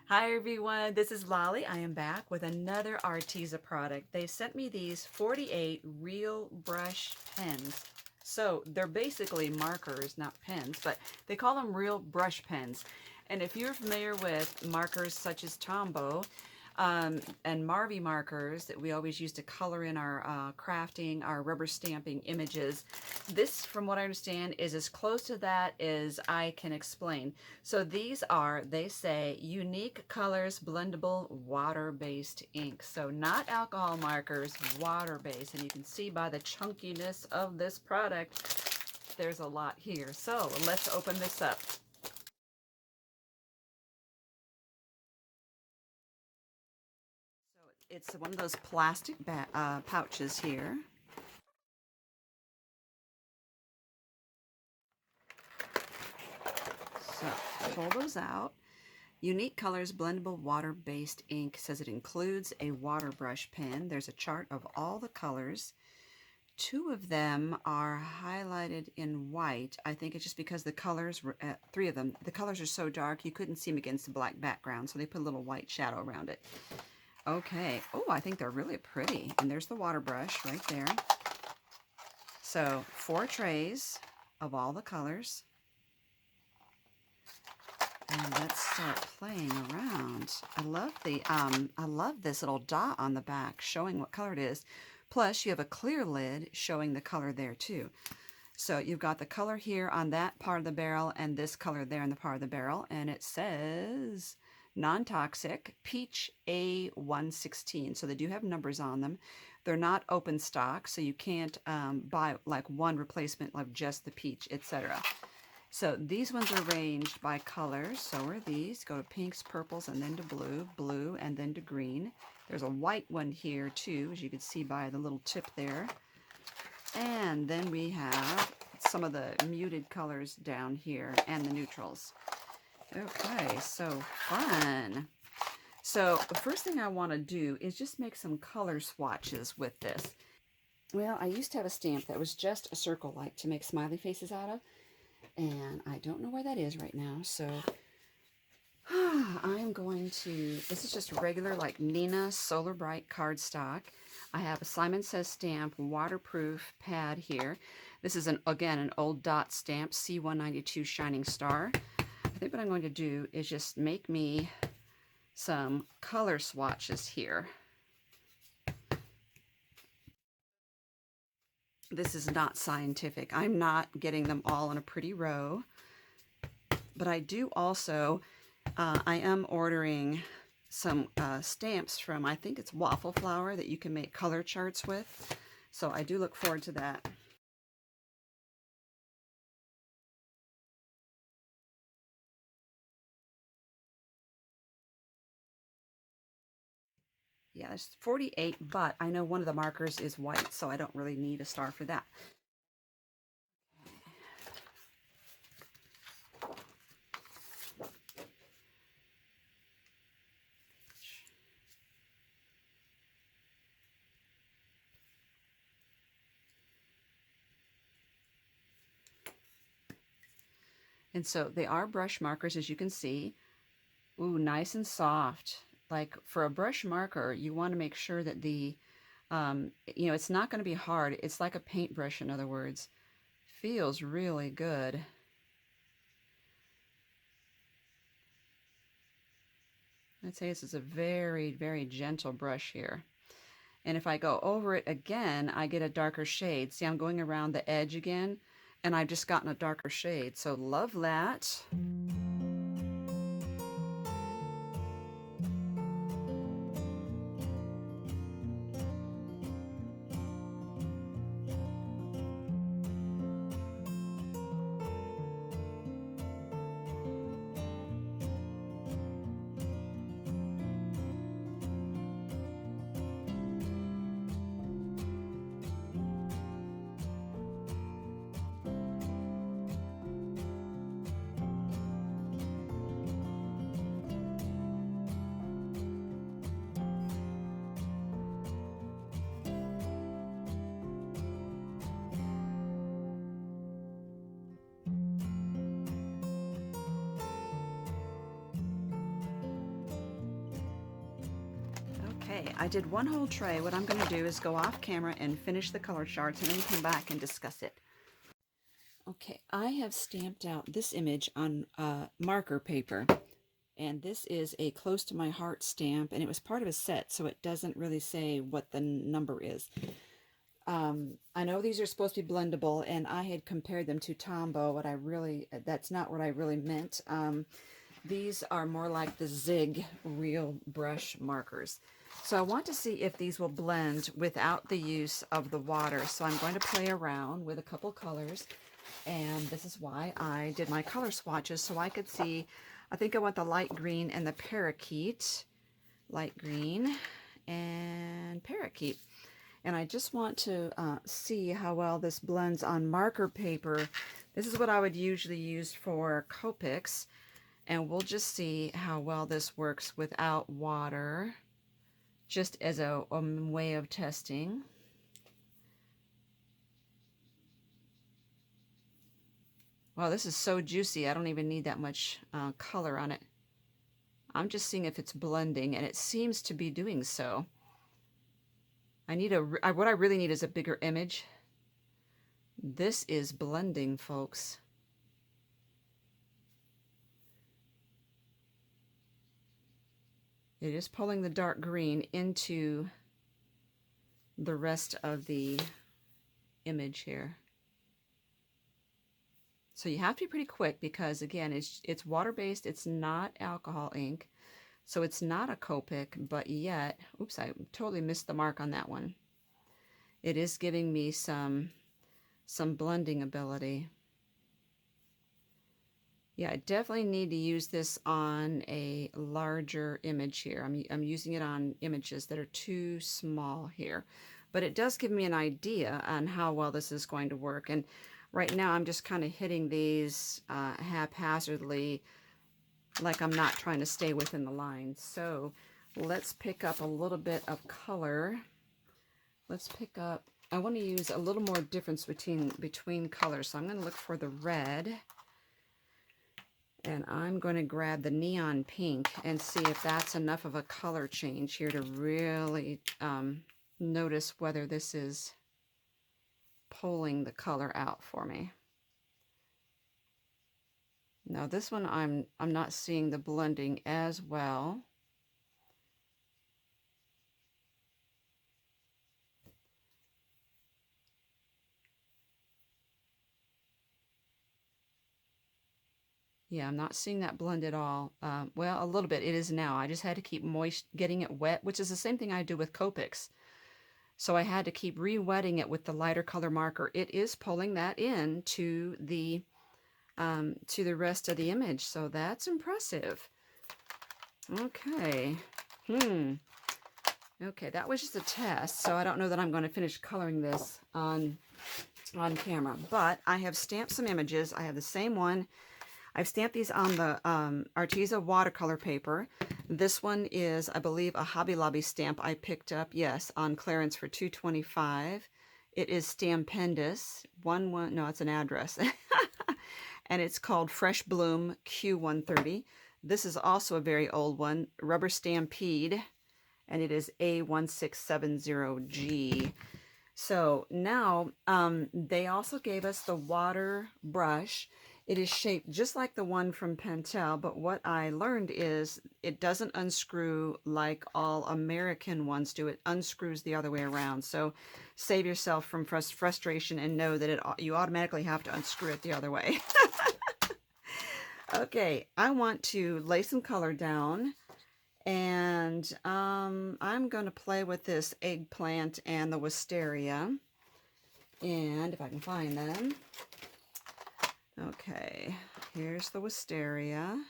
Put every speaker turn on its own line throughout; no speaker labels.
Hi everyone, this is Lolly. I am back with another Arteza product. They sent me these 48 real brush pens. So they're basically markers, not pens, but they call them real brush pens. And if you're familiar with markers such as Tombow, and Marvy markers that we always use to color in our crafting, our rubber stamping images. This, from what I understand, is as close to that as I can explain. So these are, they say, unique colors, blendable, water-based ink. So not alcohol markers, water-based. And you can see by the chunkiness of this product, there's a lot here. So let's open this up. It's one of those plastic pouches here. So pull those out. Unique colors, blendable, water-based ink. Says it includes a water brush pen. There's a chart of all the colors. Two of them are highlighted in white. I think it's just because the colors, three of them, the colors are so dark you couldn't see them against the black background, so they put a little white shadow around it. Okay. Oh, I think they're really pretty. And there's the water brush right there. So 4 trays of all the colors. And let's start playing around. I love this little dot on the back showing what color it is. Plus you have a clear lid showing the color there too. So you've got the color here on that part of the barrel and this color there in the part of the barrel, and it says non-toxic peach A116. So they do have numbers on them. They're not open stock, so you can't buy like one replacement like just the peach, etc. So these ones are arranged by colors. So are these. Go to pinks, purples, and then to blue, blue, and then to green. There's a white one here too, as you can see by the little tip there. And then we have some of the muted colors down here and the neutrals. Okay, so fun. So the first thing I want to do is just make some color swatches with this. Well, I used to have a stamp that was just a circle like to make smiley faces out of. And I don't know where that is right now, so I'm going to, this is just regular like Nina Solar Bright cardstock. I have a Simon Says stamp waterproof pad here. This is again an old dot stamp, C192 Shining Star. I think what I'm going to do is just make me some color swatches here. This is not scientific. I'm not getting them all in a pretty row. But I do also, I am ordering some stamps from, I think it's Waffle Flower, that you can make color charts with. So I do look forward to that. Yeah, it's 48, but I know one of the markers is white, so I don't really need a star for that. And so they are brush markers, as you can see. Ooh, nice and soft. Like for a brush marker, you want to make sure that the, it's not going to be hard. It's like a paintbrush, in other words. Feels really good. I'd say this is a very, very gentle brush here. And if I go over it again, I get a darker shade. See, I'm going around the edge again, and I've just gotten a darker shade. So love that. Okay, I did one whole tray. What I'm going to do is go off camera and finish the color charts and then come back and discuss it. Okay, I have stamped out this image on marker paper, and this is a close to my heart stamp, and it was part of a set, so it doesn't really say what the number is. I know these are supposed to be blendable, and I had compared them to Tombow. That's not what I really meant. These are more like the Zig real brush markers. So I want to see if these will blend without the use of the water. So I'm going to play around with a couple colors, and this is why I did my color swatches, so I could see. I think I want the light green and the parakeet. Light green and parakeet. And I just want to see how well this blends on marker paper. This is what I would usually use for Copics. And we'll just see how well this works without water, just as a way of testing. Wow, this is so juicy. I don't even need that much color on it. I'm just seeing if it's blending, and it seems to be doing so. What I really need is a bigger image. This is blending, folks. It is pulling the dark green into the rest of the image here. So you have to be pretty quick because, again, it's water-based. It's not alcohol ink. So it's not a Copic, but yet, oops, I totally missed the mark on that one. It is giving me some blending ability. Yeah, I definitely need to use this on a larger image here. I'm using it on images that are too small here. But it does give me an idea on how well this is going to work. And right now I'm just kind of hitting these haphazardly, like I'm not trying to stay within the lines. So let's pick up a little bit of color. Let's pick up, I want to use a little more difference between colors. So I'm going to look for the red, and I'm going to grab the neon pink and see if that's enough of a color change here to really notice whether this is pulling the color out for me. Now this one I'm not seeing the blending as well. Yeah, I'm not seeing that blend at all. Well, a little bit. It is now. I just had to keep getting it wet, which is the same thing I do with Copics. So I had to keep re-wetting it with the lighter color marker. It is pulling that in to the rest of the image, so that's impressive. Okay. Okay, that was just a test, so I don't know that I'm going to finish coloring this on camera. But I have stamped some images. I have the same one. I've stamped these on the Arteza watercolor paper. This one is, I believe, a Hobby Lobby stamp I picked up, yes, on clearance for $2.25. It is Stampendous. No, it's an address. And it's called Fresh Bloom Q130. This is also a very old one, Rubber Stampede, and it is A1670G. So now they also gave us the water brush. It is shaped just like the one from Pentel, but what I learned is it doesn't unscrew like all American ones do. It unscrews the other way around. So save yourself from frustration and know that you automatically have to unscrew it the other way. Okay, I want to lay some color down, and I'm going to play with this eggplant and the wisteria, and if I can find them. Okay, here's the wisteria,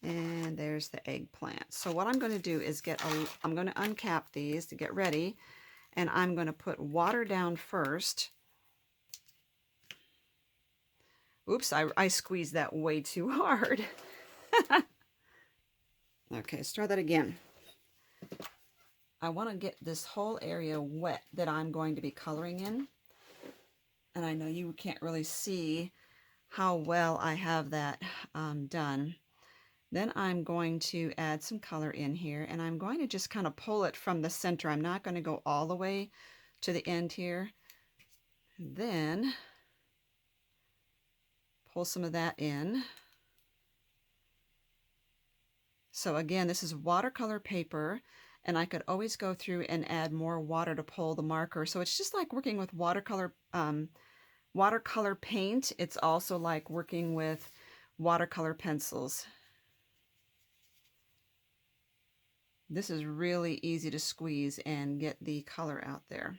and there's the eggplant. So what I'm going to do is I'm going to uncap these to get ready, and I'm going to put water down first. Oops, I squeezed that way too hard. Okay, let's try that again. I want to get this whole area wet that I'm going to be coloring in. And I know you can't really see how well I have that done. Then I'm going to add some color in here, and I'm going to just kind of pull it from the center. I'm not going to go all the way to the end here. Then pull some of that in. So again, this is watercolor paper, and I could always go through and add more water to pull the marker. So it's just like working with watercolor paint. It's also like working with watercolor pencils. This is really easy to squeeze and get the color out there.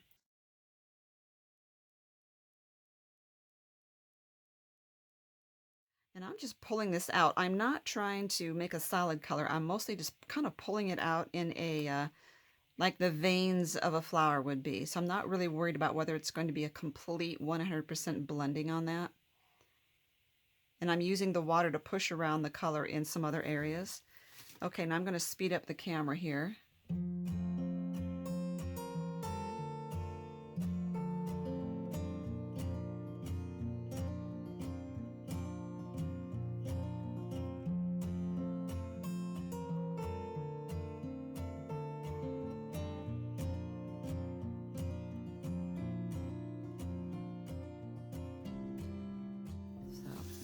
And I'm just pulling this out. I'm not trying to make a solid color. I'm mostly just kind of pulling it out in a, like the veins of a flower would be. So I'm not really worried about whether it's going to be a complete 100% blending on that. And I'm using the water to push around the color in some other areas. Okay, now I'm going to speed up the camera here.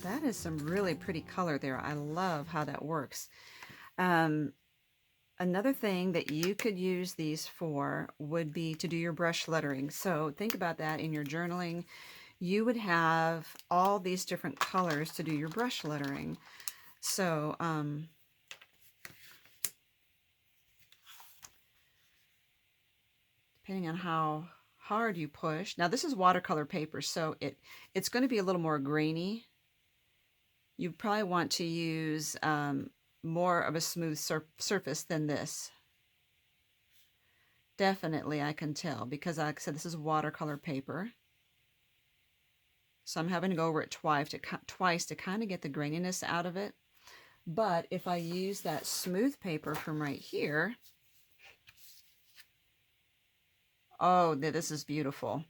That is some really pretty color there. I love how that works. Another thing that you could use these for would be to do your brush lettering. So think about that in your journaling. You would have all these different colors to do your brush lettering. So depending on how hard you push. Now this is watercolor paper, so it's going to be a little more grainy. You probably want to use more of a smooth surface than this. Definitely, I can tell, because like I said, this is watercolor paper. So I'm having to go over it twice to kind of get the graininess out of it. But if I use that smooth paper from right here, oh, this is beautiful.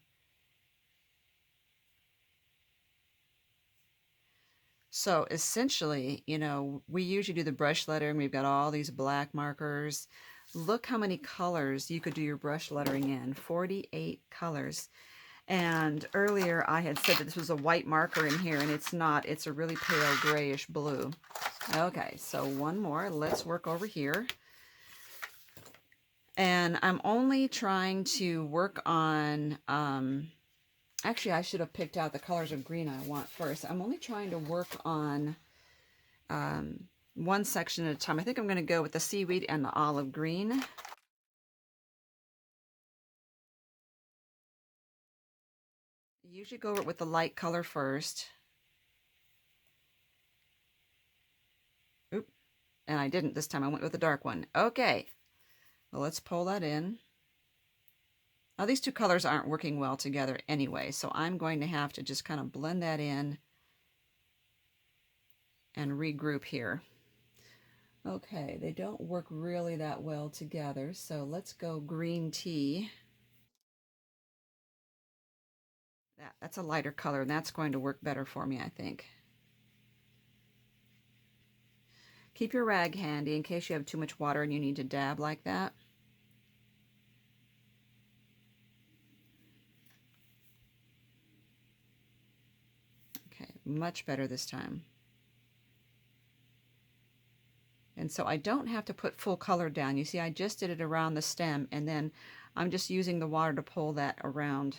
So essentially, you know, we usually do the brush lettering. We've got all these black markers. Look how many colors you could do your brush lettering in, 48 colors. And earlier I had said that this was a white marker in here, and it's not. It's a really pale grayish blue. Okay, so one more. Let's work over here. And I'm only trying to work on... actually, I should have picked out the colors of green I want first. I'm only trying to work on one section at a time. I think I'm going to go with the seaweed and the olive green. You usually go over it with the light color first. Oop, and I didn't this time. I went with the dark one. Okay, well, let's pull that in. Now, these two colors aren't working well together anyway, so I'm going to have to just kind of blend that in and regroup here. Okay, they don't work really that well together, so let's go green tea. That's a lighter color, and that's going to work better for me, I think. Keep your rag handy in case you have too much water and you need to dab like that. Okay, much better this time. And so I don't have to put full color down. You see, I just did it around the stem, and then I'm just using the water to pull that around.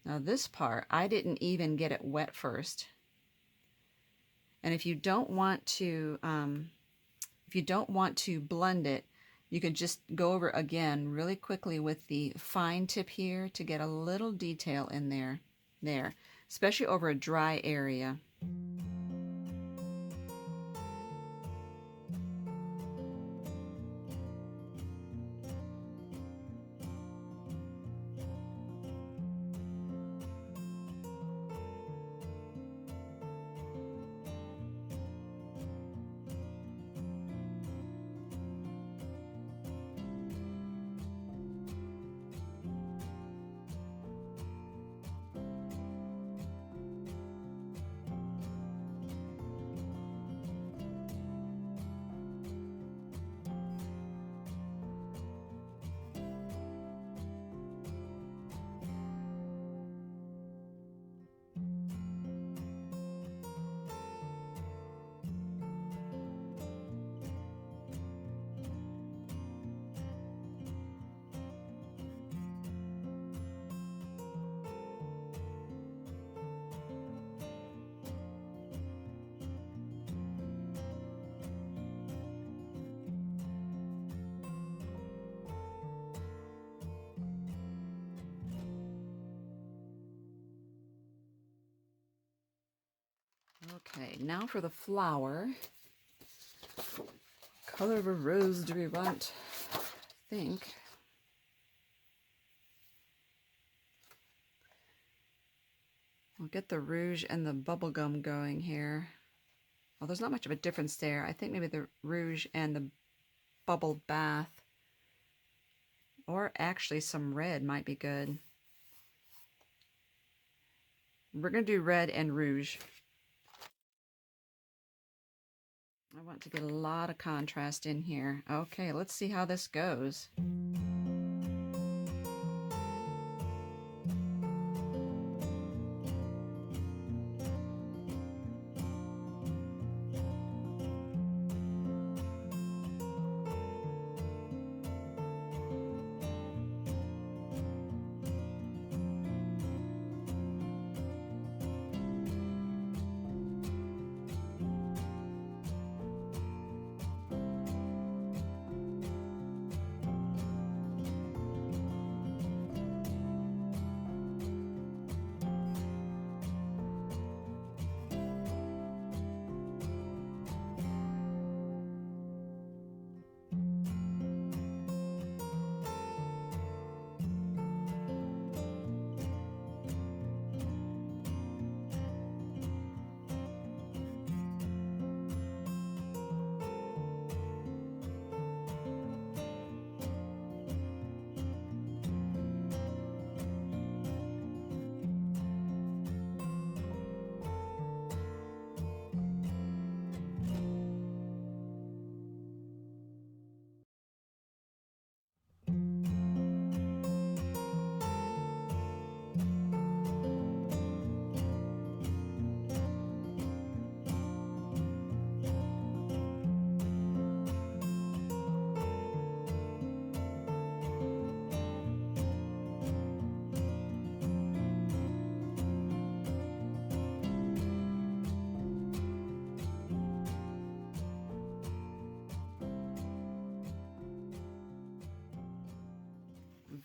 Now this part, I didn't even get it wet first. And if you don't want to blend it, you can just go over again really quickly with the fine tip here to get a little detail in there, especially over a dry area. Okay, now for the flower. Color of a rose do we want? I think. We'll get the rouge and the bubblegum going here. Well, there's not much of a difference there. I think maybe the rouge and the bubbled bath, or actually some red might be good. We're going to do red and rouge. I want to get a lot of contrast in here. Okay, let's see how this goes.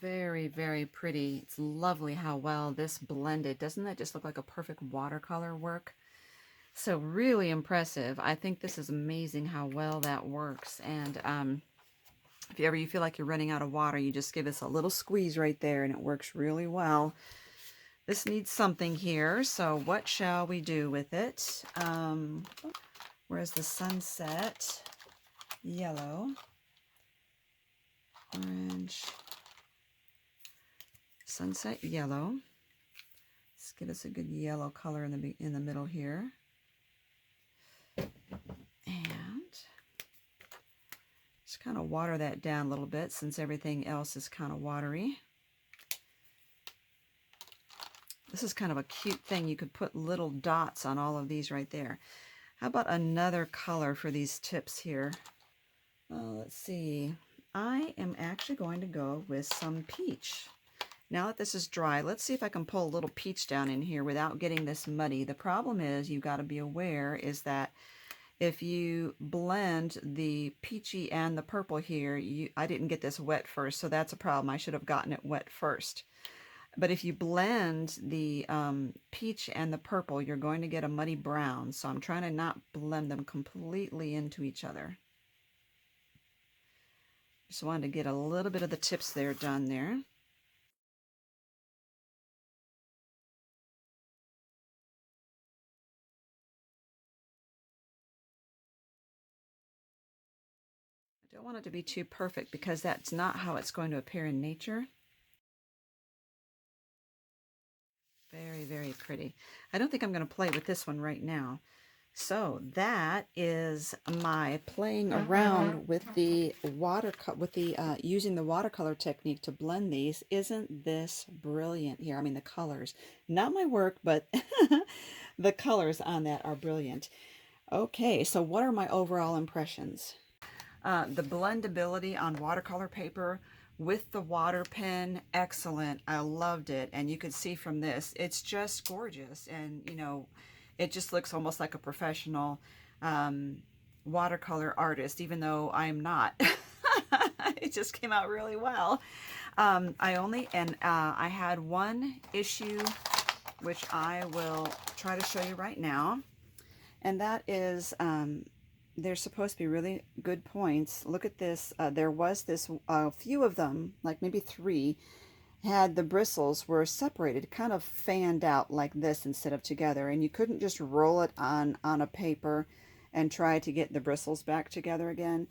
Very, very pretty. It's lovely how well this blended. Doesn't that just look like a perfect watercolor work? So really impressive. I think this is amazing how well that works. And if ever you feel like you're running out of water, you just give this a little squeeze right there and it works really well. This needs something here. So what shall we do with it? Where's the sunset? Yellow. Orange. Sunset yellow. Let's get us a good yellow color in the middle here. And just kind of water that down a little bit since everything else is kind of watery. This is kind of a cute thing. You could put little dots on all of these right there. How about another color for these tips here? Let's see. I am actually going to go with some peach. Now that this is dry, let's see if I can pull a little peach down in here without getting this muddy. The problem is, you've got to be aware, is that if you blend the peachy and the purple here, I didn't get this wet first, so that's a problem. I should have gotten it wet first. But if you blend the peach and the purple, you're going to get a muddy brown. So I'm trying to not blend them completely into each other. Just wanted to get a little bit of the tips there done there. I don't want it to be too perfect because that's not how it's going to appear in nature. Very, very pretty. I don't think I'm going to play with this one right now. So that is my playing around with the using the watercolor technique to blend these. Isn't this brilliant here? I mean, the colors, not my work, but the colors on that are brilliant. Okay, so what are my overall impressions? The blendability on watercolor paper with the water pen, excellent. I loved it. And you could see from this, it's just gorgeous. And, you know, it just looks almost like a professional watercolor artist, even though I'm not. It just came out really well. I had one issue, which I will try to show you right now. And that is, they're supposed to be really good points. Look at this. There was this, a few of them, like maybe three, had the bristles were separated, kind of fanned out like this instead of together, and you couldn't just roll it on a paper and try to get the bristles back together again.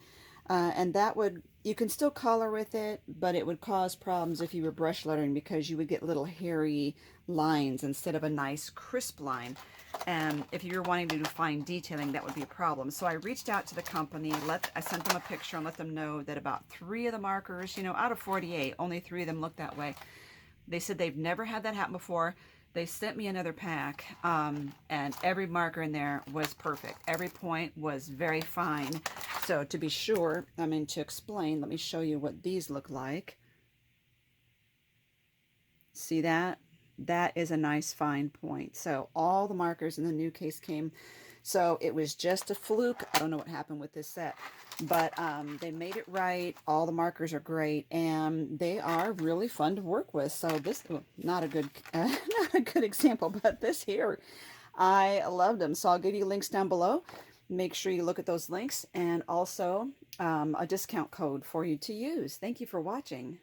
And that would, you can still color with it, but it would cause problems if you were brush lettering because you would get little hairy lines instead of a nice crisp line. And if you were wanting to do fine detailing, that would be a problem. So I reached out to the company, I sent them a picture and let them know that about 3 of the markers, you know, out of 48, only 3 of them looked that way. They said they've never had that happen before. They sent me another pack, and every marker in there was perfect. Every point was very fine. So to be sure, I mean, to explain, let me show you what these look like. See that? That is a nice fine point. So all the markers in the new case came. So it was just a fluke. I don't know what happened with this set, but they made it right. All the markers are great, and they are really fun to work with. So this, not a good, not a good example, but this here, I loved them. So I'll give you links down below. Make sure you look at those links, and also a discount code for you to use. Thank you for watching.